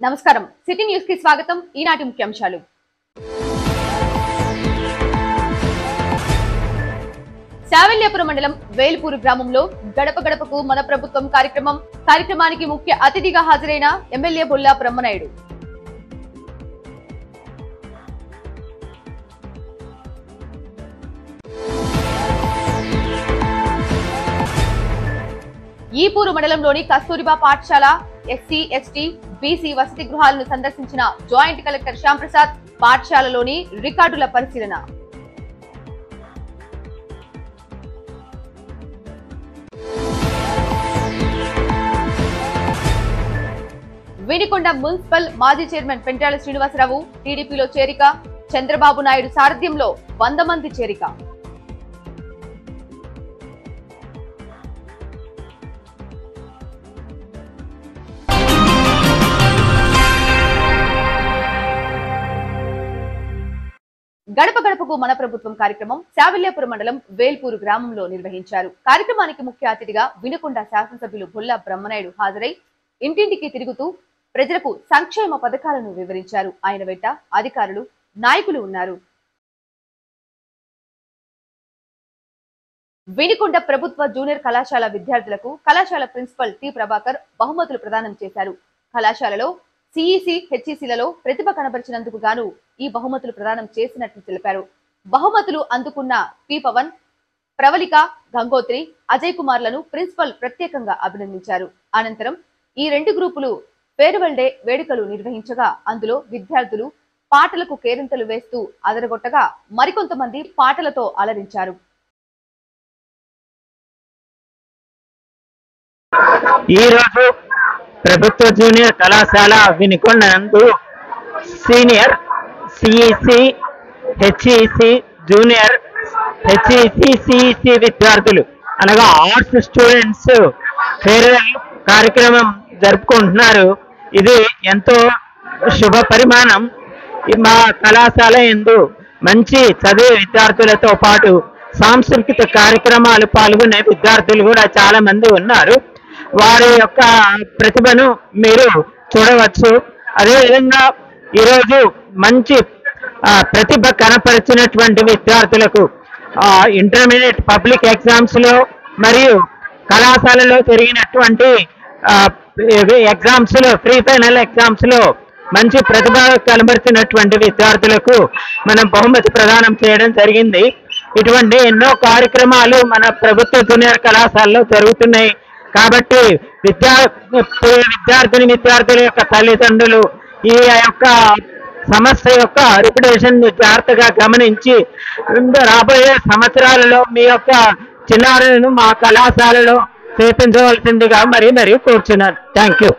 నమస్కారం city news కి స్వాగతం ఈనాటి ముఖ్యాంశాలు శావల్యాపురం మండలం వేల్పూరు గ్రామంలో గడప గడపకు మన ప్రభుత్వం కార్యక్రమానికి ముఖ్య అతిథిగా హాజరైన ఎమ్మెల్యే బొల్లా బ్రహ్మనాయుడు ఈపూరు మండలంలోని కస్తూరిబా పాఠశాల ఎస్సీ ఎస్టీ బీసీ వసతి గృహాలను సందర్శించిన జాయింట్ కలెక్టర్ శ్యామ్ ప్రసాద్ పాఠశాలలోని రికార్డుల పరిశీలన వినికొండ మున్సిపల్ మాజీ చైర్మన్ పెంట్యాల శ్రీనివాసరావు టీడీపీలో చేరిక చంద్రబాబు నాయుడు సారథ్యంలో 100 మంది చేరిక గడప గడపకు మన ప్రభుత్వం కార్యక్రమం శావల్యాపురం మండలం వేల్పూరు గ్రామంలో నిర్వహించారు. కార్యక్రమానికి ముఖ్య అతిథిగా వినుకొండ శాసనసభ్యులు బొల్లా బ్రహ్మనాయుడు హాజరై ఇంటింటికి తిరుగుతూ ప్రజలకు సంక్షేమ పథకాలను వివరించారు. ఆయన వెంట అధికారులు నాయకులు ఉన్నారు. వినుకొండ ప్రభుత్వ జూనియర్ కళాశాల విద్యార్థులకు కళాశాల ప్రిన్సిపల్ టి ప్రభాకర్ బహుమతులు ప్రదానం చేశారు. కళాశాలలో సిఈసి హెచ్ఈసిలలో ప్రతిభ కనబరిచినందుకు గాను ఈ బహుమతులు ప్రదానం చేసినట్లు తెలిపారు. బహుమతులు అందుకున్న పి పవన్, ప్రవళిక, గంగోత్రి, అజయ్ కుమార్లను ప్రిన్సిపల్ ప్రత్యేకంగా అభినందించారు. అనంతరం ఈ 2 గ్రూపులు ఫేర్వెల్ డే వేడుకలు నిర్వహించగా అందులో విద్యార్థులు పాటలకు కేరింతలు వేస్తూ అదరగొట్టగా మరికొంతమంది పాటలతో అలరించారు. ఈరోజు ప్రభుత్వ జూనియర్ కళాశాల వినుకొండ నందు senior CEC HEC junior HEC CEC విద్యార్థులు అనగా ఆర్ట్స్ స్టూడెంట్స్ ఫేర్వెల్ కార్యక్రమం జరుపుకుంటున్నారు. ఇది ఎంతో శుభ పరిమాణం. మా కళాశాల యందు మంచి చదివే విద్యార్థులతో పాటు సాంస్కృతిక కార్యక్రమాలు పాల్గొనే విద్యార్థులు కూడా చాలా మంది ఉన్నారు. వారి యొక్క ప్రతిభను మీరు చూడవచ్చు. అదేవిధంగా ఈరోజు మంచి ప్రతిభ కనపరిచినటువంటి విద్యార్థులకు ఇంటర్మీడియట్ పబ్లిక్ ఎగ్జామ్స్ లో మరియు కళాశాలలో జరిగినటువంటి ఎగ్జామ్స్ లో ప్రీ ఫైనల్ ఎగ్జామ్స్ లో మంచి ప్రతిభ కనబరిచినటువంటి విద్యార్థులకు మనం బహుమతి ప్రదానం చేయడం జరిగింది. ఇటువంటి ఎన్నో కార్యక్రమాలు మన ప్రభుత్వ జూనియర్ కళాశాలలో జరుగుతున్నాయి. కాబట్టి విద్యార్థుల యొక్క తల్లిదండ్రులు ఈ యొక్క సమస్య యొక్క రిప్యుటేషన్ జాగ్రత్తగా గమనించి రాబోయే సంవత్సరాలలో మీ యొక్క చిన్నారులను మా కళాశాలలో చేర్పించవలసిందిగా మరీ కోరుచున్నాను. Thank you.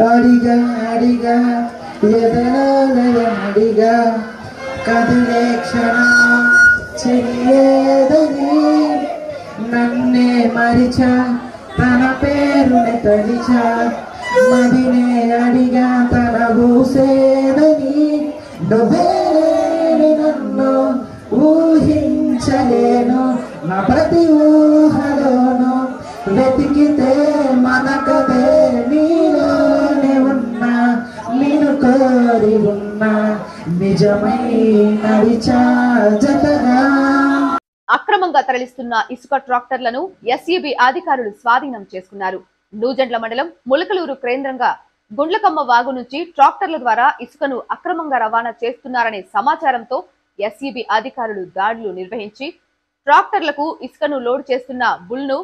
అడిగా అడిగా ఎదలయమడిగా కదిలే క్షణం చెయ్యేదని నన్నే మరిచా తన పేరుని తలిచా మదినే అడిగా తన ఊసేదని నువ్వే నన్ను ఊహించలేను నా ప్రతి ఊహలోను వెతికితే మనకదే నీలోనే ఉన్నా నేను కోరి ఉన్నా నిజమై నడిచా జతగా. అక్రమంగా తరలిస్తున్న ఇసుక ట్రాక్టర్లను ఎస్ఈబి అధికారులు స్వాధీనం చేసుకున్నారు. నూజెండ్ల మండలం ములకలూరు కేంద్రంగా గుండ్లకమ్మ వాగు నుంచి ట్రాక్టర్ల ద్వారా ఇసుకను అక్రమంగా రవాణా చేస్తున్నారనే సమాచారంతో ఎస్ఈబి అధికారులు దాడులు నిర్వహించి ట్రాక్టర్లకు ఇసుకను లోడ్ చేస్తున్న బుల్ను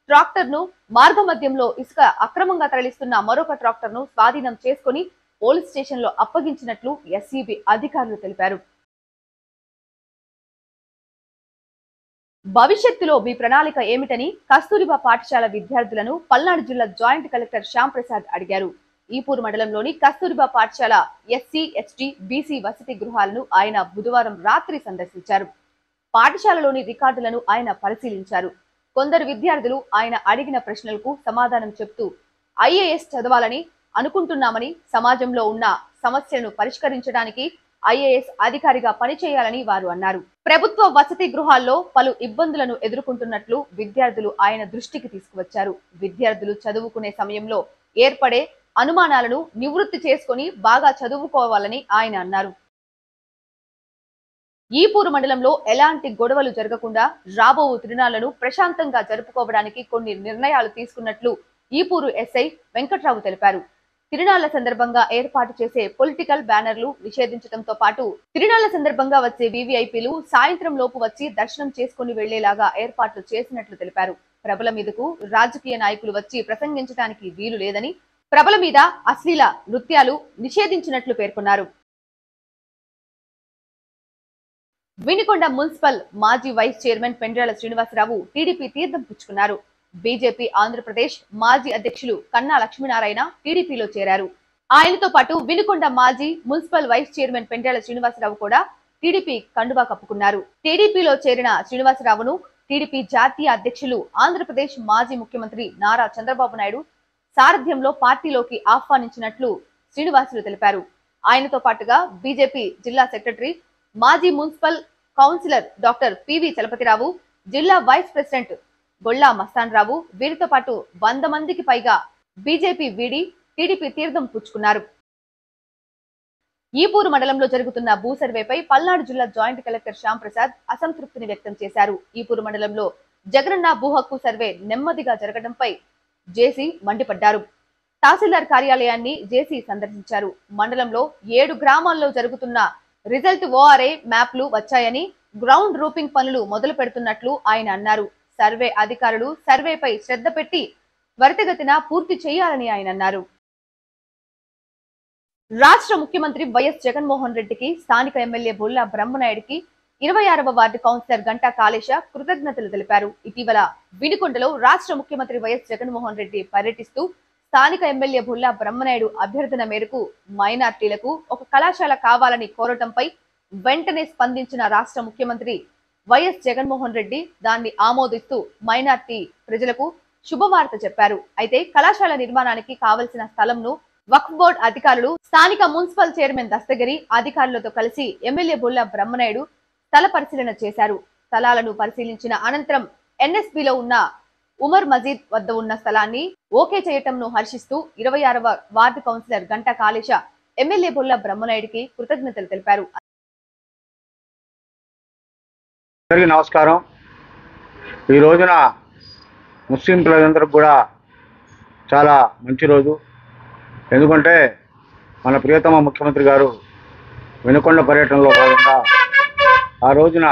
ట్రాక్టర్ ను మార్గ మధ్యంలో ఇసుక అక్రమంగా తరలిస్తున్న మరొక ట్రాక్టర్ ను స్వాధీనం చేసుకుని పోలీస్ స్టేషన్లో అప్పగించినట్లు ఎస్ఈబి అధికారులు తెలిపారు. భవిష్యత్తులో మీ ప్రణాళిక ఏమిటని కస్తూరిబా పాఠశాల విద్యార్థులను పల్నాడు జిల్లా జాయింట్ కలెక్టర్ శ్యామ్ ప్రసాద్ అడిగారు. ఈపూరు మండలంలోని కస్తూరిబా పాఠశాల ఎస్సీ, ఎస్టీ, బీసీ వసతి గృహాలను ఆయన బుధవారం రాత్రి సందర్శించారు. పాఠశాలలోని రికార్డులను ఆయన పరిశీలించారు. కొందరు విద్యార్థులు ఆయన అడిగిన ప్రశ్నలకు సమాధానం చెప్తూ ఐఏఎస్ చదవాలని అనుకుంటున్నామని, సమాజంలో ఉన్న సమస్యలను పరిష్కరించడానికి ఐఏఎస్ అధికారిగా పనిచేయాలని వారు అన్నారు. ప్రభుత్వ వసతి గృహాల్లో పలు ఇబ్బందులను ఎదుర్కొంటున్నట్లు విద్యార్థులు ఆయన దృష్టికి తీసుకువచ్చారు. విద్యార్థులు చదువుకునే సమయంలో ఏర్పడే అనుమానాలను నివృత్తి చేసుకుని బాగా చదువుకోవాలని ఆయన అన్నారు. ఈపూరు మండలంలో ఎలాంటి గొడవలు జరగకుండా రాబో తిరునాళ్లను ప్రశాంతంగా జరుపుకోవడానికి కొన్ని నిర్ణయాలు తీసుకున్నట్లు ఈపూరు ఎస్ఐ వెంకట్రావు తెలిపారు. తిరునాళ్ల సందర్భంగా ఏర్పాటు చేసే పొలిటికల్ బ్యానర్లు నిషేధించడంతో పాటు తిరునాళ్ల సందర్భంగా వచ్చే వీవీఐపీలు సాయంత్రం లోపు వచ్చి దర్శనం చేసుకుని వెళ్లేలాగా ఏర్పాట్లు చేసినట్లు తెలిపారు. ప్రభల మీదకు రాజకీయ నాయకులు వచ్చి ప్రసంగించడానికి వీలు లేదని, ప్రభల మీద అశ్లీల నృత్యాలు నిషేధించినట్లు పేర్కొన్నారు. వినుకొండ మున్సిపల్ మాజీ వైస్ చైర్మన్ పెండ్రాల శ్రీనివాసరావు టీడీపీ తీర్థం పుచ్చుకున్నారు. బీజేపీ ఆంధ్రప్రదేశ్ మాజీ అధ్యక్షులు కన్నా లక్ష్మీనారాయణ టీడీపీలో చేరారు. ఆయనతో పాటు వినుకొండ మాజీ మున్సిపల్ వైస్ చైర్మన్ పెండ్రాల శ్రీనివాసరావు కూడా టీడీపీ కండువా కప్పుకున్నారు. టీడీపీలో చేరిన శ్రీనివాసరావును టీడీపీ జాతీయ అధ్యక్షులు ఆంధ్రప్రదేశ్ మాజీ ముఖ్యమంత్రి నారా చంద్రబాబు నాయుడు సారథ్యంలో పార్టీలోకి ఆహ్వానించినట్లు శ్రీనివాసులు తెలిపారు. ఆయనతో పాటుగా బీజేపీ జిల్లా సెక్రటరీ, మాజీ municipal councillor doctor PV Chalapathi Rao, జిల్లా వైస్ ప్రెసిడెంట్ గొల్లా మస్తాన్ రావు, వీరితో పాటు 100 మందికి పైగా బీజేపీ వీడి టీడీపీ తీర్థం పుచ్చుకున్నారు. ఈపూరు మండలంలో జరుగుతున్న భూ సర్వేపై పల్నాడు జిల్లా జాయింట్ కలెక్టర్ శ్యామ్ ప్రసాద్ అసంతృప్తిని వ్యక్తం చేశారు. ఈపూరు మండలంలో జగనన్న భూ హక్కు సర్వే నెమ్మదిగా జరగడంపై జేసీ మండిపడ్డారు. తహసీల్దార్ కార్యాలయాన్ని జేసీ సందర్శించారు. మండలంలో 7 గ్రామాల్లో జరుగుతున్న రిజల్ట్ ఓఆర్ఏ మ్యాప్లు వచ్చాయని, గ్రౌండ్ రూపింగ్ పనులు మొదలు పెడుతున్నట్లు ఆయన అన్నారు. సర్వే అధికారులు సర్వేపై శ్రద్ధ పెట్టి త్వరితగతిన పూర్తి చేయాలని ఆయన అన్నారు. రాష్ట్ర ముఖ్యమంత్రి వైఎస్ జగన్మోహన్ రెడ్డికి స్థానిక ఎమ్మెల్యే బొల్లా బ్రహ్మనాయుడికి 26వ వార్డు కౌన్సిలర్ గంటా కాళేశ కృతజ్ఞతలు తెలిపారు. ఇటీవల వినుకొండలో రాష్ట్ర ముఖ్యమంత్రి వైఎస్ జగన్మోహన్ రెడ్డి పర్యటిస్తూ స్థానిక ఎమ్మెల్యే బొల్లా బ్రహ్మనాయుడు అభ్యర్థన మేరకు మైనార్టీలకు ఒక కళాశాల కావాలని కోరటంపై వెంటనే స్పందించిన రాష్ట్ర ముఖ్యమంత్రి వైఎస్ జగన్మోహన్ రెడ్డి దాన్ని ఆమోదిస్తూ మైనార్టీ ప్రజలకు శుభవార్త చెప్పారు. అయితే కళాశాల నిర్మాణానికి కావలసిన స్థలంను వక్ఫ్ బోర్డు అధికారులు, స్థానిక మున్సిపల్ చైర్మన్ దస్తగిరి అధికారులతో కలిసి ఎమ్మెల్యే బొల్లా బ్రహ్మనాయుడు స్థల పరిశీలన చేశారు. స్థలాలను పరిశీలించిన అనంతరం ఎన్ఎస్బిలో ఉన్న ఉమర్ మజీద్ వద్ద ఉన్న స్థలాన్ని ఓకే చేయటంను హర్షిస్తూ 26వ ward councillor Ganta Kalesha MLA Bolla బ్రహ్మనాయుడికి కృతజ్ఞతలు తెలిపారు. అందరికీ నమస్కారం. ఈ రోజున ముస్లిం ప్రజలందరికీ కూడా చాలా మంచి రోజు. ఎందుకంటే మన ప్రియతమ ముఖ్యమంత్రి గారు వినుకొండ పర్యటనలో భాగంగా ఆ రోజున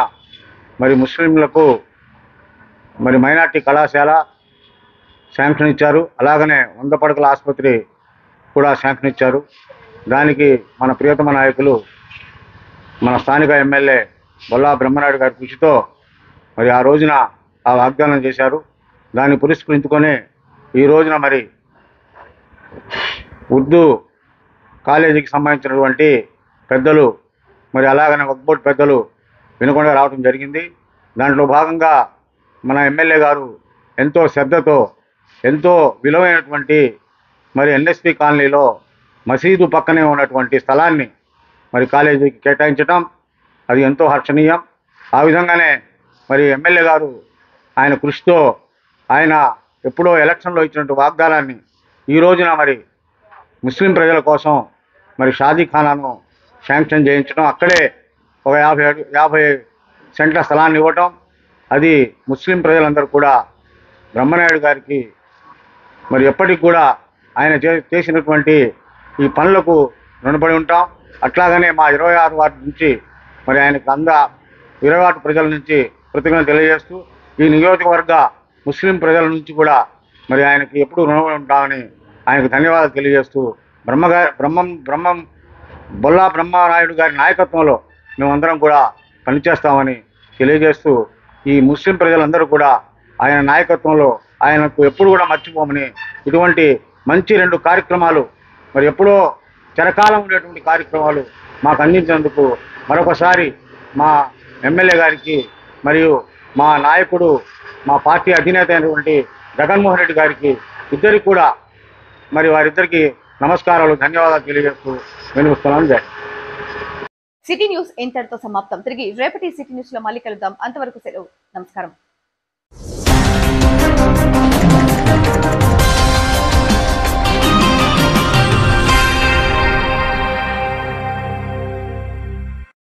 మరి ముస్లింలకు మరి మైనార్టీ కళాశాల శాంక్షన్ ఇచ్చారు. అలాగనే 100 పడకల ఆసుపత్రి కూడా శాంక్షన్ ఇచ్చారు. దానికి మన ప్రియతమ నాయకులు మన స్థానిక ఎమ్మెల్యే బొల్లా బ్రహ్మనాయుడు గారి కృషితో మరి ఆ రోజున ఆ వాగ్దానం చేశారు. దాన్ని పురస్కరించుకొని ఈ రోజున మరి ఉర్దూ కాలేజీకి సంబంధించినటువంటి పెద్దలు మరి అలాగనే వక్ఫ్ బోర్డు పెద్దలు వినుకొండ రావడం జరిగింది. దాంట్లో భాగంగా మన ఎమ్మెల్యే గారు ఎంతో శ్రద్ధతో ఎంతో విలువైనటువంటి మరి ఎన్ఎస్పి కాలనీలో మసీదు పక్కనే ఉన్నటువంటి స్థలాన్ని మరి కాలేజీకి కేటాయించడం అది ఎంతో హర్షణీయం. ఆ విధంగానే మరి ఎమ్మెల్యే గారు ఆయన కృషితో ఆయన ఎప్పుడో ఎలక్షన్లో ఇచ్చినటువంటి వాగ్దానాన్ని ఈ రోజున మరి ముస్లిం ప్రజల కోసం మరి షాదీఖానాను శాంక్షన్ చేయించడం, అక్కడే ఒక 50 సెంట్ల స్థలాన్ని ఇవ్వటం, అది ముస్లిం ప్రజలందరూ కూడా బ్రహ్మనాయుడు గారికి మరి ఎప్పటికి కూడా ఆయన చేసినటువంటి ఈ పనులకు రుణపడి ఉంటాం. అట్లాగనే మా 26 వార్డు నుంచి మరి ఆయనకు 20 వార్డు ప్రజల నుంచి కృతజ్ఞత తెలియజేస్తూ ఈ నియోజకవర్గ ముస్లిం ప్రజల నుంచి కూడా మరి ఆయనకి ఎప్పుడు రుణపడి ఉంటామని ఆయనకు ధన్యవాదాలు తెలియజేస్తూ బ్రహ్మం బొల్లా బ్రహ్మనాయుడు గారి నాయకత్వంలో మేమందరం కూడా పనిచేస్తామని తెలియజేస్తూ ఈ ముస్లిం ప్రజలందరూ కూడా ఆయన నాయకత్వంలో ఆయనకు ఎప్పుడు కూడా మర్చిపోమని ఇటువంటి మంచి 2 కార్యక్రమాలు మరి ఎప్పుడో చిరకాలం ఉండేటువంటి కార్యక్రమాలు మాకు అందించినందుకు మరొకసారి మా ఎమ్మెల్యే గారికి మరియు మా నాయకుడు మా పార్టీ అధినేత అయినటువంటి జగన్మోహన్ రెడ్డి గారికి ఇద్దరికి కూడా మరి వారిద్దరికి నమస్కారాలు ధన్యవాదాలు తెలియజేస్తూ వినిపిస్తున్నాను. జై సిటీ న్యూస్ ఇంతటితో సమాప్తం. తిరిగి రేపటి సిటీ న్యూస్ లో మళ్ళీ కలుద్దాం. అంతవరకు సెలవు. నమస్కారం.